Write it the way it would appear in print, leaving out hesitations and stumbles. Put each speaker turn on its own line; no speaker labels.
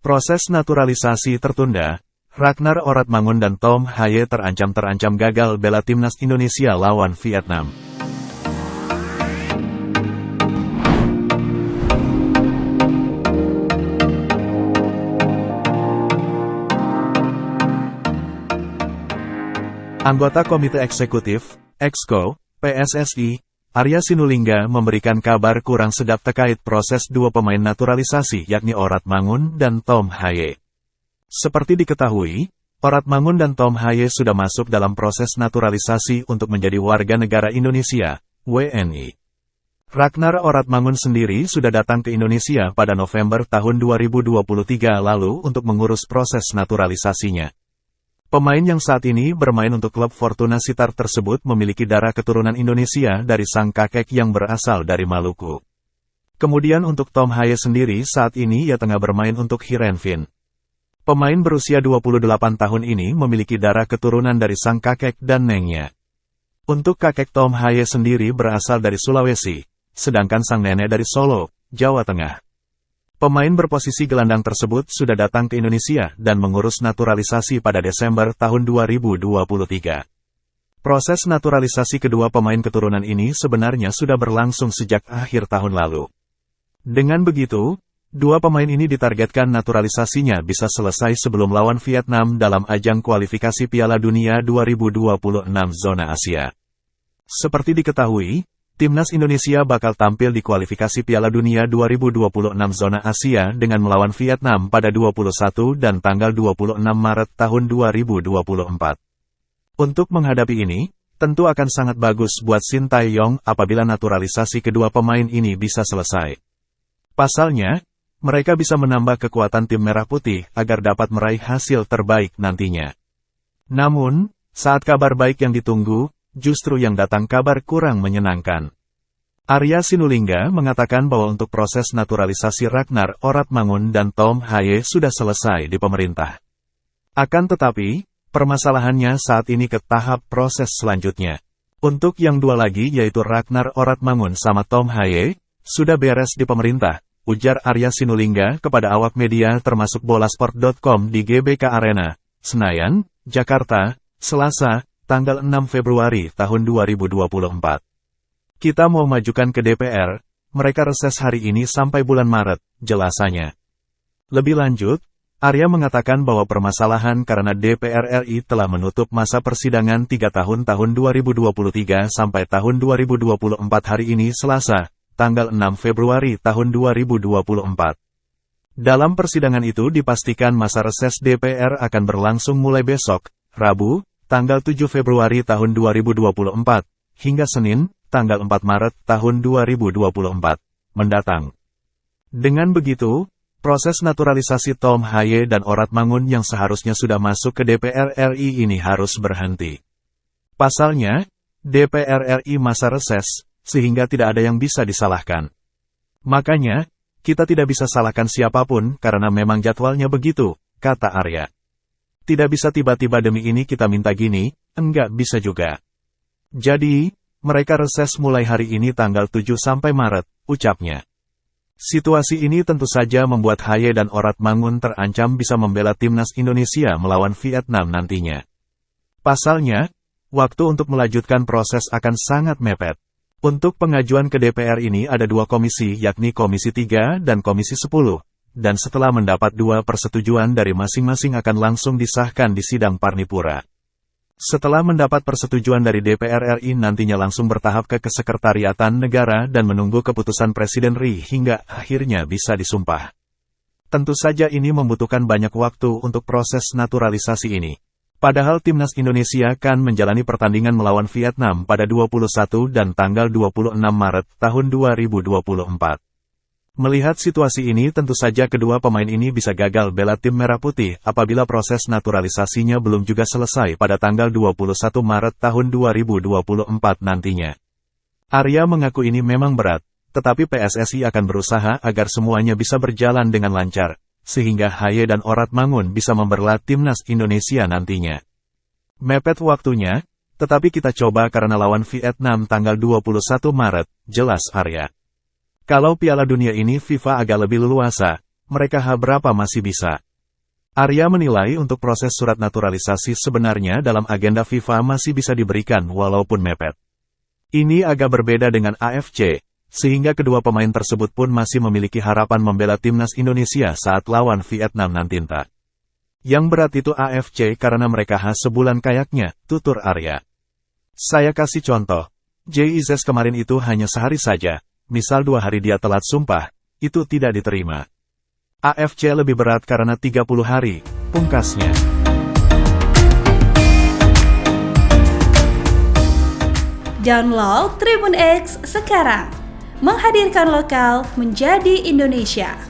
Proses naturalisasi tertunda, Ragnar Oratmangun dan Tom Haye terancam gagal bela timnas Indonesia lawan Vietnam. Anggota Komite Eksekutif, Exco, PSSI, Arya Sinulinga memberikan kabar kurang sedap terkait proses dua pemain naturalisasi yakni Oratmangun dan Tom Haye. Seperti diketahui, Oratmangun dan Tom Haye sudah masuk dalam proses naturalisasi untuk menjadi warga negara Indonesia, WNI. Ragnar Oratmangun sendiri sudah datang ke Indonesia pada November tahun 2023 lalu untuk mengurus proses naturalisasinya. Pemain yang saat ini bermain untuk klub Fortuna Sitar tersebut memiliki darah keturunan Indonesia dari sang kakek yang berasal dari Maluku. Kemudian untuk Tom Haye sendiri saat ini ia tengah bermain untuk Heerenveen. Pemain berusia 28 tahun ini memiliki darah keturunan dari sang kakek dan neneknya. Untuk kakek Tom Haye sendiri berasal dari Sulawesi, sedangkan sang nenek dari Solo, Jawa Tengah. Pemain berposisi gelandang tersebut sudah datang ke Indonesia dan mengurus naturalisasi pada Desember tahun 2023. Proses naturalisasi kedua pemain keturunan ini sebenarnya sudah berlangsung sejak akhir tahun lalu. Dengan begitu, dua pemain ini ditargetkan naturalisasinya bisa selesai sebelum lawan Vietnam dalam ajang kualifikasi Piala Dunia 2026 zona Asia. Seperti diketahui, Timnas Indonesia bakal tampil di kualifikasi Piala Dunia 2026 zona Asia dengan melawan Vietnam pada 21 dan tanggal 26 Maret tahun 2024. Untuk menghadapi ini, tentu akan sangat bagus buat Shin Tae-yong apabila naturalisasi kedua pemain ini bisa selesai. Pasalnya, mereka bisa menambah kekuatan tim Merah Putih agar dapat meraih hasil terbaik nantinya. Namun, saat kabar baik yang ditunggu, justru yang datang kabar kurang menyenangkan. Arya Sinulinga mengatakan bahwa untuk proses naturalisasi Ragnar Oratmangun dan Tom Haye sudah selesai di pemerintah. Akan tetapi, permasalahannya saat ini ke tahap proses selanjutnya. Untuk yang dua lagi yaitu Ragnar Oratmangun sama Tom Haye, sudah beres di pemerintah, ujar Arya Sinulinga kepada awak media termasuk bolasport.com di GBK Arena, Senayan, Jakarta, Selasa, tanggal 6 Februari tahun 2024. Kita mau majukan ke DPR, mereka reses hari ini sampai bulan Maret, jelasannya. Lebih lanjut, Arya mengatakan bahwa permasalahan karena DPR RI telah menutup masa persidangan 3 tahun 2023 sampai tahun 2024 hari ini Selasa, tanggal 6 Februari tahun 2024. Dalam persidangan itu dipastikan masa reses DPR akan berlangsung mulai besok, Rabu, tanggal 7 Februari tahun 2024, hingga Senin, tanggal 4 Maret tahun 2024, mendatang. Dengan begitu, proses naturalisasi Tom Haye dan Oratmangun yang seharusnya sudah masuk ke DPR RI ini harus berhenti. Pasalnya, DPR RI masa reses, sehingga tidak ada yang bisa disalahkan. Makanya, kita tidak bisa salahkan siapapun karena memang jadwalnya begitu, kata Arya. Tidak bisa tiba-tiba demi ini kita minta gini, enggak bisa juga. Jadi, mereka reses mulai hari ini tanggal 7 sampai Maret, ucapnya. Situasi ini tentu saja membuat Haye dan Oratmangun terancam bisa membela timnas Indonesia melawan Vietnam nantinya. Pasalnya, waktu untuk melanjutkan proses akan sangat mepet. Untuk pengajuan ke DPR ini ada dua komisi yakni Komisi 3 dan Komisi 10. Dan setelah mendapat dua persetujuan dari masing-masing akan langsung disahkan di sidang parnipura. Setelah mendapat persetujuan dari DPR RI nantinya langsung bertahap ke Kesekretariatan Negara dan menunggu keputusan Presiden RI hingga akhirnya bisa disumpah. Tentu saja ini membutuhkan banyak waktu untuk proses naturalisasi ini. Padahal timnas Indonesia akan menjalani pertandingan melawan Vietnam pada 21 dan tanggal 26 Maret tahun 2024. Melihat situasi ini tentu saja kedua pemain ini bisa gagal bela tim Merah Putih apabila proses naturalisasinya belum juga selesai pada tanggal 21 Maret tahun 2024 nantinya. Arya mengaku ini memang berat, tetapi PSSI akan berusaha agar semuanya bisa berjalan dengan lancar, sehingga Haye dan Oratmangun bisa membela timnas Indonesia nantinya. Mepet waktunya, tetapi kita coba karena lawan Vietnam tanggal 21 Maret, jelas Arya. Kalau Piala Dunia ini FIFA agak lebih leluasa, mereka berapa masih bisa. Arya menilai untuk proses surat naturalisasi sebenarnya dalam agenda FIFA masih bisa diberikan walaupun mepet. Ini agak berbeda dengan AFC, sehingga kedua pemain tersebut pun masih memiliki harapan membela timnas Indonesia saat lawan Vietnam nanti. Yang berat itu AFC karena mereka sebulan kayaknya, tutur Arya. Saya kasih contoh, JIZ kemarin itu hanya sehari saja, misal 2 hari dia telat sumpah, itu tidak diterima. AFC lebih berat karena 30 hari, pungkasnya.
Download Tribun X sekarang, menghadirkan lokal menjadi Indonesia.